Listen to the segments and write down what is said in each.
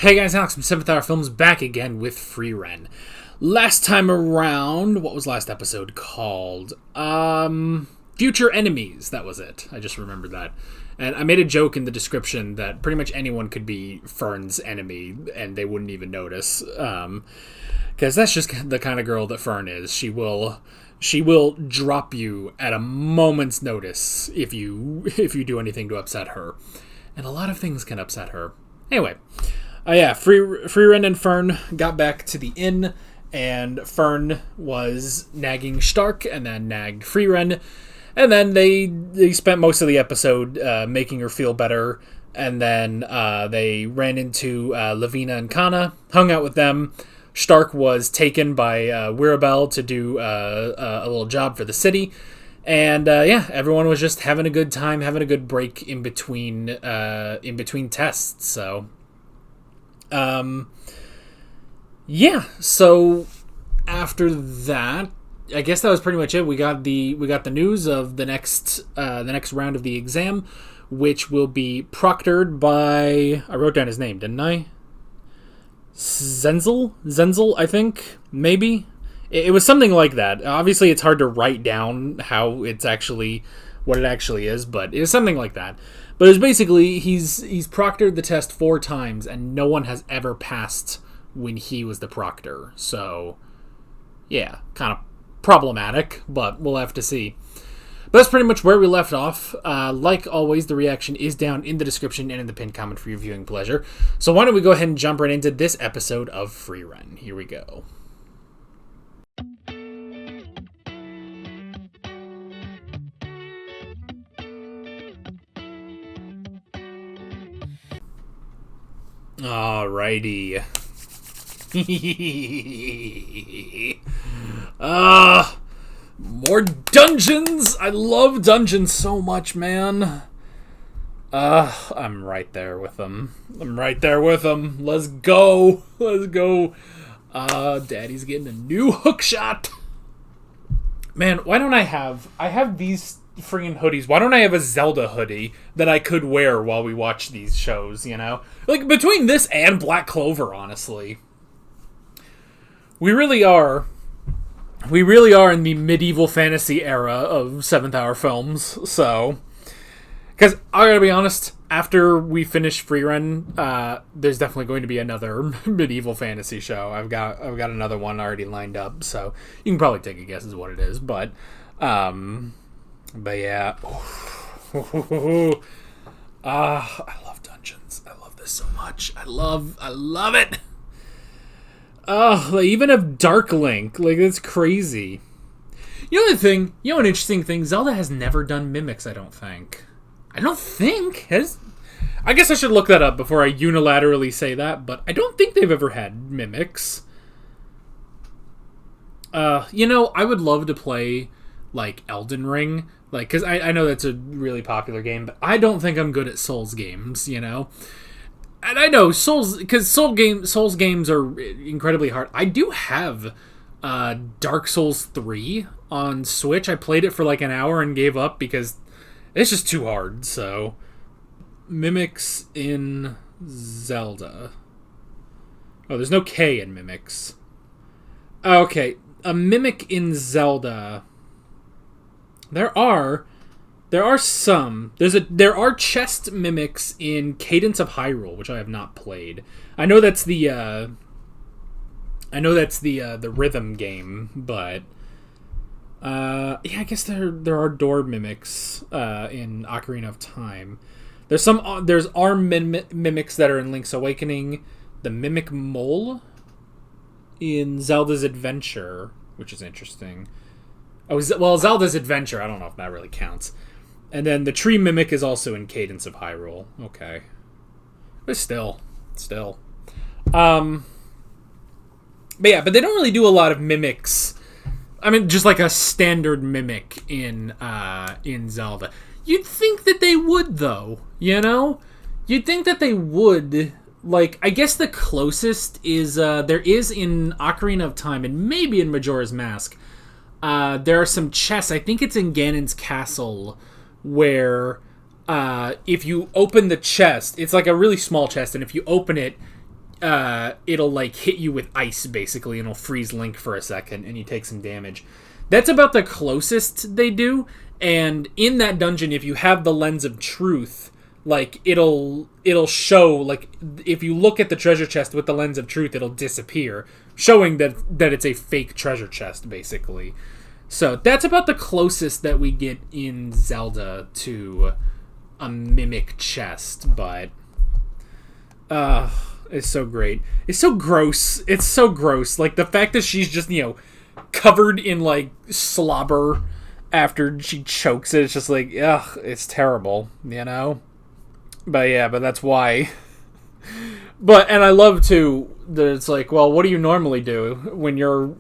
Hey guys, Alex from 7th Hour Films back again with Frieren. Last time around, what was last episode called? Future Enemies, that was it. I just remembered that. And I made a joke in the description that pretty much anyone could be Fern's enemy and they wouldn't even notice. Because that's just the kind of girl that Fern is. She will drop you at a moment's notice if you do anything to upset her. And a lot of things can upset her. Anyway, Frieren and Fern got back to the inn, and Fern was nagging Stark and then nagged Frieren, and then they spent most of the episode making her feel better, and then they ran into Lavina and Kana, hung out with them. Stark was taken by Wirabel to do a little job for the city. And everyone was just having a good time, having a good break in between tests. So, So after that, I guess that was pretty much it. We got the news of the next round of the exam, which will be proctored by, I wrote down his name, didn't I? Zenzel, I think, maybe. It was something like that. Obviously, it's hard to write down what it actually is, but it was something like that. But it was basically, he's proctored the test 4 times, and no one has ever passed when he was the proctor. So, yeah, kind of problematic, but we'll have to see. But that's pretty much where we left off. Like always, the reaction is down in the description and in the pinned comment for your viewing pleasure. So why don't we go ahead and jump right into this episode of Frieren. Here we go. Alrighty. More dungeons! I love dungeons so much, man. I'm right there with them. Let's go. Daddy's getting a new HOOKSHOT. Man, why don't I have these freaking hoodies. Why don't I have a Zelda hoodie that I could wear while we watch these shows, you know? Like, between this and Black Clover, honestly. We really are in the medieval fantasy era of 7th Hour films, so... Because, I gotta be honest, after we finish Frieren, there's definitely going to be another medieval fantasy show. I've got another one already lined up, so you can probably take a guess as what it is, but yeah. I love dungeons. I love this so much. I love it. They even have Dark Link. Like, that's crazy. You know an interesting thing? Zelda has never done mimics, I don't think. I guess I should look that up before I unilaterally say that, but I don't think they've ever had mimics. I would love to play, like, Elden Ring. Like, because I know that's a really popular game, but I don't think I'm good at Souls games, you know? And I know Souls games are incredibly hard. I do have Dark Souls 3 on Switch. I played it for like an hour and gave up because it's just too hard. So, mimics in Zelda. Oh, there's no K in mimics. Okay, a mimic in Zelda. There are some. There are chest mimics in Cadence of Hyrule, which I have not played. I know that's the rhythm game, but I guess there are door mimics in Ocarina of Time. There's arm mimics that are in Link's Awakening. The Mimic Mole in Zelda's Adventure, which is interesting. Oh, well, Zelda's Adventure, I don't know if that really counts. And then the Tree Mimic is also in Cadence of Hyrule. Okay. But still. But they don't really do a lot of mimics. I mean, just like a standard mimic in Zelda. You'd think that they would, though, you know? You'd think that they would. Like, I guess the closest is, there is in Ocarina of Time, and maybe in Majora's Mask, there are some chests, I think it's in Ganon's Castle, where if you open the chest, it's like a really small chest, and if you open it, it'll like hit you with ice basically, and it'll freeze Link for a second, and you take some damage. That's about the closest they do. And in that dungeon, if you have the Lens of Truth, like it'll show, like if you look at the treasure chest with the Lens of Truth, it'll disappear, showing that it's a fake treasure chest basically. So that's about the closest that we get in Zelda to a mimic chest, but it's so great. It's so gross. It's so gross. Like the fact that she's just, covered in like slobber after she chokes it. It's just like, ugh, it's terrible, But yeah, but that's why. And I love too that it's like, well, what do you normally do when you're,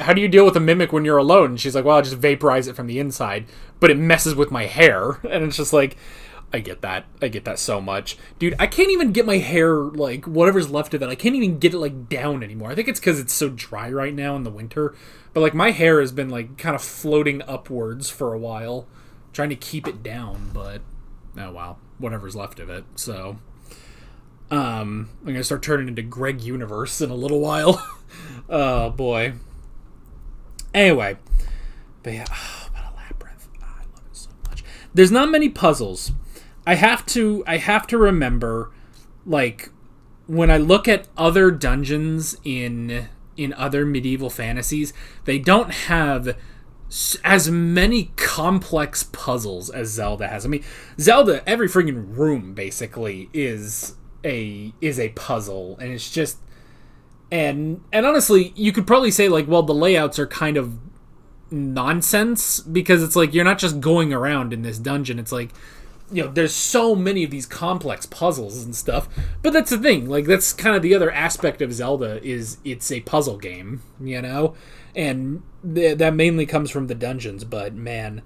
how do you deal with a mimic when you're alone? And she's like, well, I'll just vaporize it from the inside, but it messes with my hair. And it's just like, I get that so much. Dude, I can't even get my hair, like, whatever's left of it, I can't even get it, like, down anymore. I think it's because it's so dry right now in the winter. But, like, my hair has been, like, kind of floating upwards for a while, trying to keep it down, but, oh, wow. Whatever's left of it, so... I'm going to start turning into Greg Universe in a little while. Oh, boy. Anyway. But yeah, but a Labyrinth. I love it so much. There's not many puzzles. I have to remember, like, when I look at other dungeons in other medieval fantasies, they don't have as many complex puzzles as Zelda has. I mean, Zelda, every freaking room basically is a puzzle, and it's just, and honestly, you could probably say, like, well, the layouts are kind of nonsense, because it's like you're not just going around in this dungeon. It's like, there's so many of these complex puzzles and stuff. But that's the thing. Like, that's kind of the other aspect of Zelda, is it's a puzzle game, And that mainly comes from the dungeons, but man.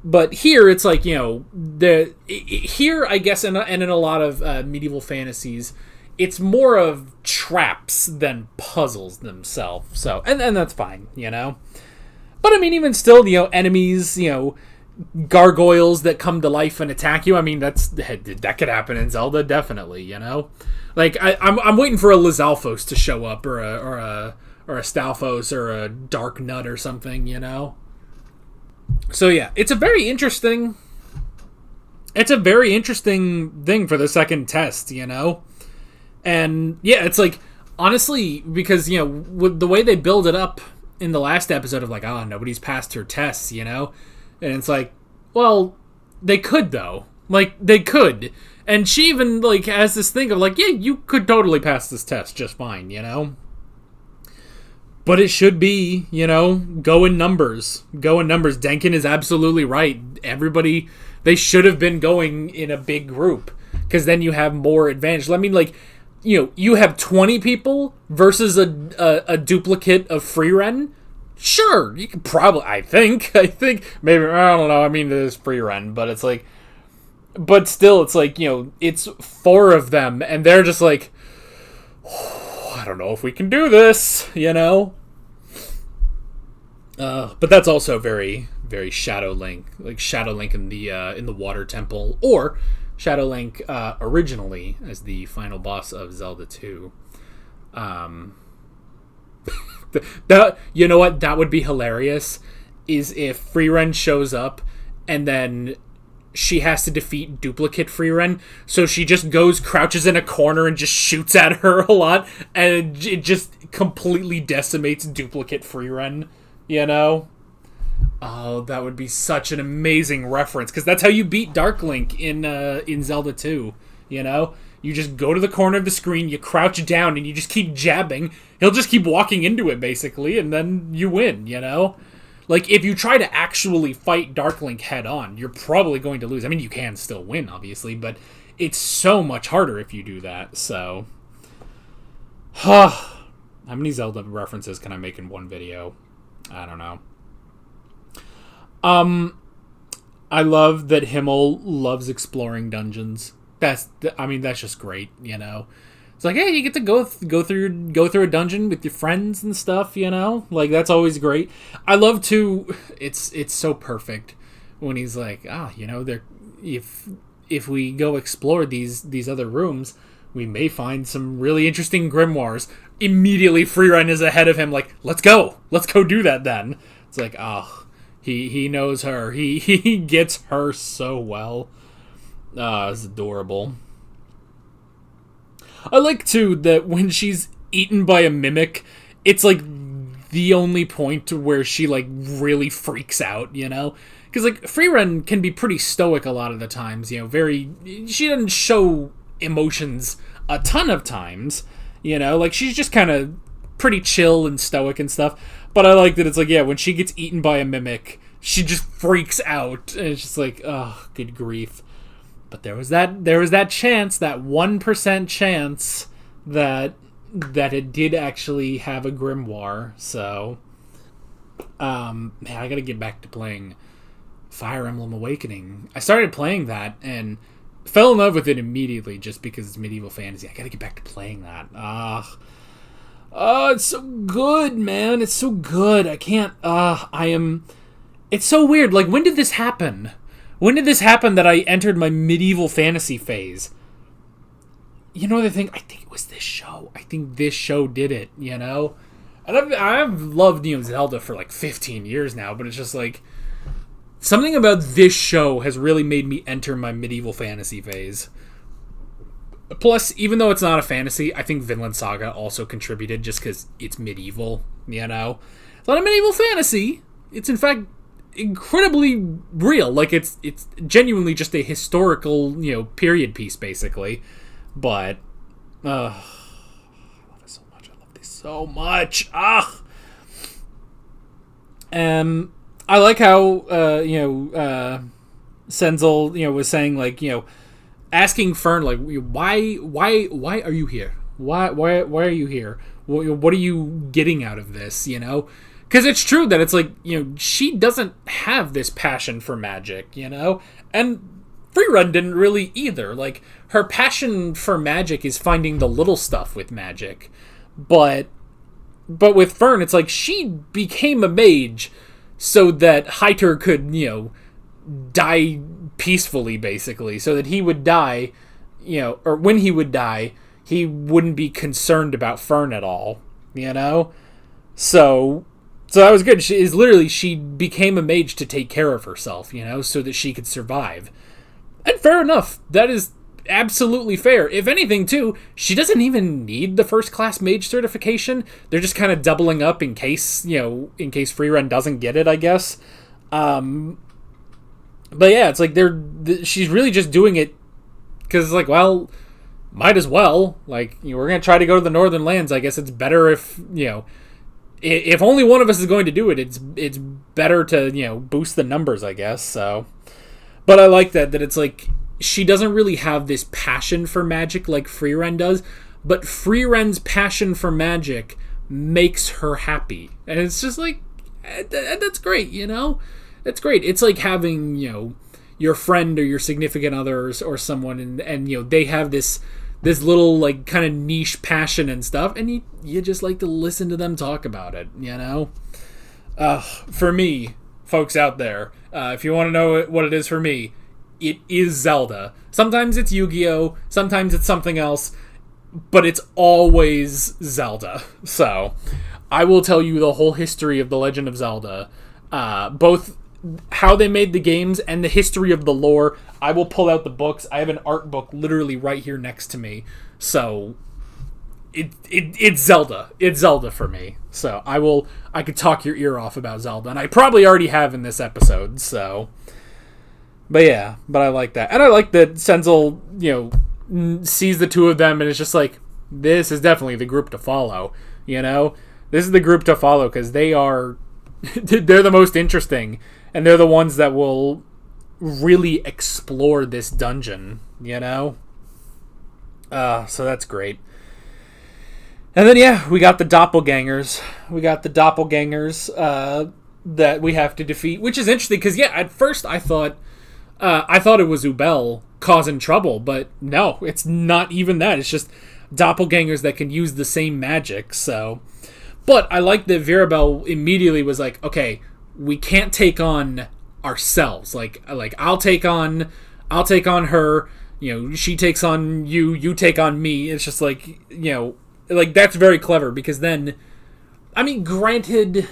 But here, it's like, here, I guess, and in a lot of medieval fantasies, it's more of traps than puzzles themselves. So, and that's fine, But, I mean, even still, enemies, gargoyles that come to life and attack you. I mean, that could happen in Zelda, definitely. Like I'm waiting for a Lizalfos to show up, or a Stalfos, or a Dark Nut or something. So yeah, it's a very interesting thing for the second test. And yeah, it's like, honestly, because with the way they build it up in the last episode of like, oh, nobody's passed her tests, And it's like, well, they could, though. Like, they could. And she even, like, has this thing of, like, yeah, you could totally pass this test just fine, But it should be, go in numbers. Go in numbers. Denkin is absolutely right. Everybody, they should have been going in a big group, because then you have more advantage. I mean, like, you have 20 people versus a duplicate of Frieren. Sure, you could probably, I think, maybe, I don't know, I mean, it is Frieren, but it's like, but still, it's like, it's 4 of them, and they're just like, oh, I don't know if we can do this, But that's also very, very Shadow Link, like Shadow Link in the Water Temple, or Shadow Link originally as the final boss of Zelda 2. You know what? That would be hilarious, is if Frieren shows up and then she has to defeat duplicate Frieren, so she just crouches in a corner and just shoots at her a lot, and it just completely decimates duplicate Frieren, Oh, that would be such an amazing reference, because that's how you beat Dark Link in Zelda 2, You just go to the corner of the screen, you crouch down, and you just keep jabbing. He'll just keep walking into it, basically, and then you win, Like, if you try to actually fight Dark Link head-on, you're probably going to lose. I mean, you can still win, obviously, but it's so much harder if you do that, so... How many Zelda references can I make in one video? I don't know. I love that Himmel loves exploring dungeons. That's just great, It's like, hey, you get to go through a dungeon with your friends and stuff, Like, that's always great. I love to. It's so perfect when he's like, they're if we go explore these other rooms, we may find some really interesting grimoires. Immediately, Frieren is ahead of him, like, let's go do that then. It's like, oh, he knows her. He gets her so well. It's adorable. I like, too, that when she's eaten by a mimic, it's, like, the only point where she, like, really freaks out, you know? Because, like, Frieren can be pretty stoic a lot of the times, you know, she doesn't show emotions a ton of times, you know? Like, she's just kind of pretty chill and stoic and stuff. But I like that it's like, yeah, when she gets eaten by a mimic, she just freaks out. And it's just like, oh, good grief. But there was that chance, that 1% chance that it did actually have a grimoire. So, man, I gotta get back to playing Fire Emblem Awakening. I started playing that and fell in love with it immediately just because it's medieval fantasy. I gotta get back to playing that. It's so good, man. It's so good. I can't, it's so weird. Like, when did this happen? When did this happen that I entered my medieval fantasy phase? You know what I think? I think it was this show. I think this show did it, you know? And I've loved, you know, Zelda for like 15 years now, but it's just like, something about this show has really made me enter my medieval fantasy phase. Plus, even though it's not a fantasy, I think Vinland Saga also contributed just because it's medieval, you know? It's not a medieval fantasy. It's, in fact, incredibly real. Like, it's genuinely just a historical, you know, period piece, basically. But, I love it so much. I love this so much. I like how, Senzel, you know, was saying, like, you know, asking Fern, like, why are you here? Why are you here? What are you getting out of this, you know? Because it's true that it's like, you know, she doesn't have this passion for magic, you know? And Frieren didn't really either. Like, her passion for magic is finding the little stuff with magic. But with Fern, it's like she became a mage so that Hyter could, you know, die peacefully, basically. So that he would die, you know, or when he would die, he wouldn't be concerned about Fern at all, you know? So that was good. She became a mage to take care of herself, you know, so that she could survive. And fair enough. That is absolutely fair. If anything, too, she doesn't even need the first-class mage certification. They're just kind of doubling up in case Frieren doesn't get it, I guess. But yeah, it's like she's really just doing it because it's like, well, might as well. Like, you know, we're going to try to go to the Northern Lands. I guess it's better if, you know, if only one of us is going to do it, it's better to, you know, boost the numbers, I guess. So, but I like that it's like she doesn't really have this passion for magic like Frieren does, but Frieren's passion for magic makes her happy. And it's just like, that's great, you know? That's great. It's like having, you know, your friend or your significant others or someone and you know, they have this little, like, kind of niche passion and stuff, and you just like to listen to them talk about it, you know? For me, folks out there, if you want to know what it is for me, it is Zelda. Sometimes it's Yu-Gi-Oh! Sometimes it's something else, but it's always Zelda. So, I will tell you the whole history of The Legend of Zelda, both how they made the games and the history of the lore. I will pull out the books. I have an art book literally right here next to me. So it's Zelda. It's Zelda for me. So I could talk your ear off about Zelda, and I probably already have in this episode. So, but yeah, but I like that, and I like that Senzel, you know, sees the two of them and it's just like, this is definitely the group to follow. You know, this is the group to follow because they're the most interesting. And they're the ones that will really explore this dungeon, you know? So that's great. And then, yeah, we got the doppelgangers. That we have to defeat, which is interesting because, yeah, at first I thought it was Ubel causing trouble, but no, it's not even that. It's just doppelgangers that can use the same magic, so... But I like that Virabel immediately was like, okay, we can't take on ourselves. Like I'll take on her. she takes on you, you take on me. It's just like, like that's very clever because then, I mean, granted,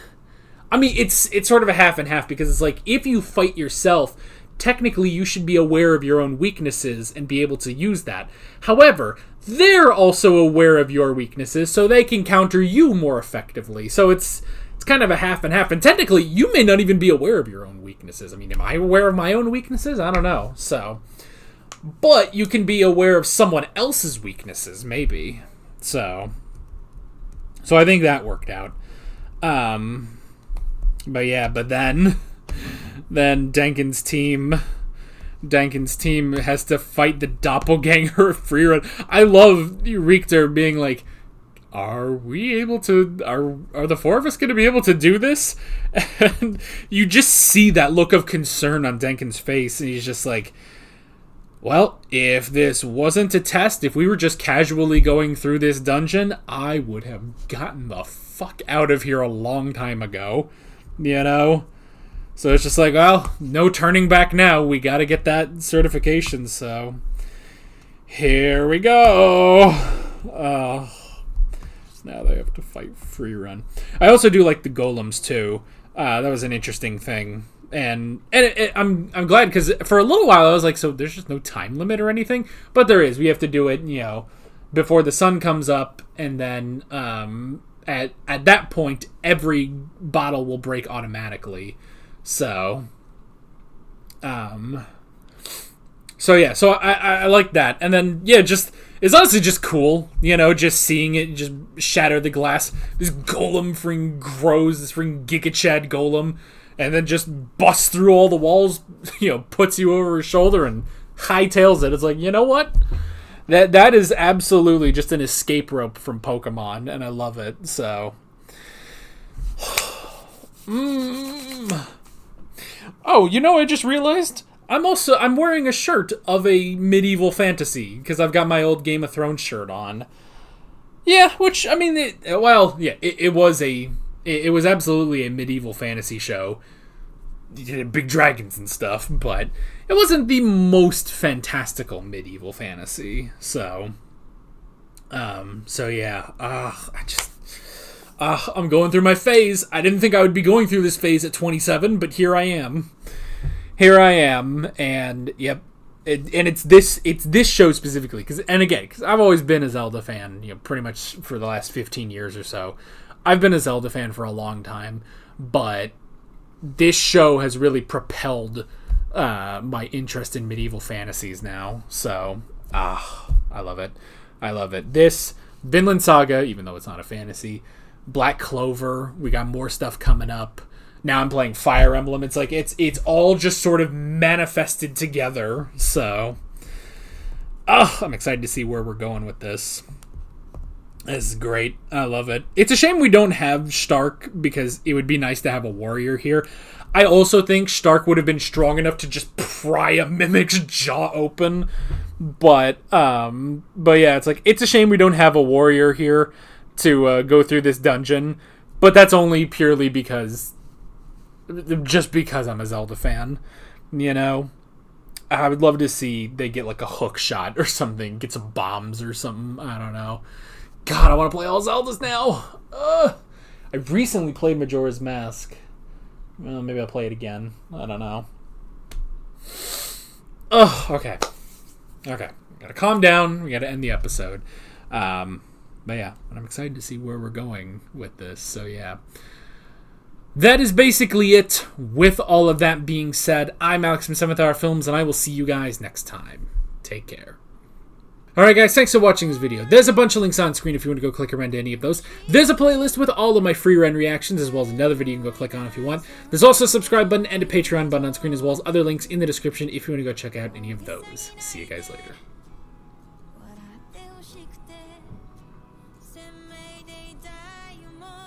it's sort of a half and half because it's like if you fight yourself, technically you should be aware of your own weaknesses and be able to use that. However, they're also aware of your weaknesses, so they can counter you more effectively. So it's kind of a half and half. And technically, you may not even be aware of your own weaknesses. I mean, am I aware of my own weaknesses? I don't know. So, but you can be aware of someone else's weaknesses, maybe. So I think that worked out. But yeah, but then Denkin's team has to fight the doppelganger of Frieren. I love Richter being like, are the four of us going to be able to do this? And you just see that look of concern on Denkin's face, and he's just like, well, if this wasn't a test, if we were just casually going through this dungeon, I would have gotten the fuck out of here a long time ago, So it's just like, well, no turning back now. We got to get that certification, so here we go. Now they have to fight Frieren. I also do like the golems too. That was an interesting thing, and I'm glad because for a little while I was like, so there's just no time limit or anything, but there is. We have to do it, before the sun comes up, and then at that point every bottle will break automatically. So I like that, and then it's honestly just cool, just seeing it just shatter the glass. This golem freaking grows, this freaking Giga Chad golem, and then just busts through all the walls, puts you over his shoulder and hightails it. It's like, you know what? That is absolutely just an escape rope from Pokemon, and I love it. So, Oh, I just realized I'm wearing a shirt of a medieval fantasy because I've got my old Game of Thrones shirt on. Yeah, which I mean, it was absolutely a medieval fantasy show. Big dragons and stuff, but it wasn't the most fantastical medieval fantasy. So yeah. I'm going through my phase. I didn't think I would be going through this phase at 27, but here I am, and yep, it's this show specifically because I've always been a Zelda fan, pretty much for the last 15 years or so. I've been a Zelda fan for a long time, but this show has really propelled my interest in medieval fantasies now. So, I love it. This Vinland Saga, even though it's not a fantasy. Black Clover, we got more stuff coming up. Now I'm playing Fire Emblem. It's like it's all just sort of manifested together. So, I'm excited to see where we're going with this. This is great. I love it. It's a shame we don't have Stark because it would be nice to have a warrior here. I also think Stark would have been strong enough to just pry a Mimic's jaw open. But yeah, it's a shame we don't have a warrior here to go through this dungeon, but that's only purely because I'm a Zelda fan, I would love to see they get like a hook shot or something, get some bombs or something, I don't know. God, I want to play all Zeldas now. I recently played Majora's Mask. Well, maybe I'll play it again, I don't know. Okay, gotta calm down, we gotta end the episode. But yeah, I'm excited to see where we're going with this. So yeah, that is basically it. With all of that being said, I'm Alex from 7th Hour Films, and I will see you guys next time. Take care. Alright guys, thanks for watching this video. There's a bunch of links on screen if you want to go click around to any of those. There's a playlist with all of my Frieren reactions, as well as another video you can go click on if you want. There's also a subscribe button and a Patreon button on screen, as well as other links in the description if you want to go check out any of those. See you guys later.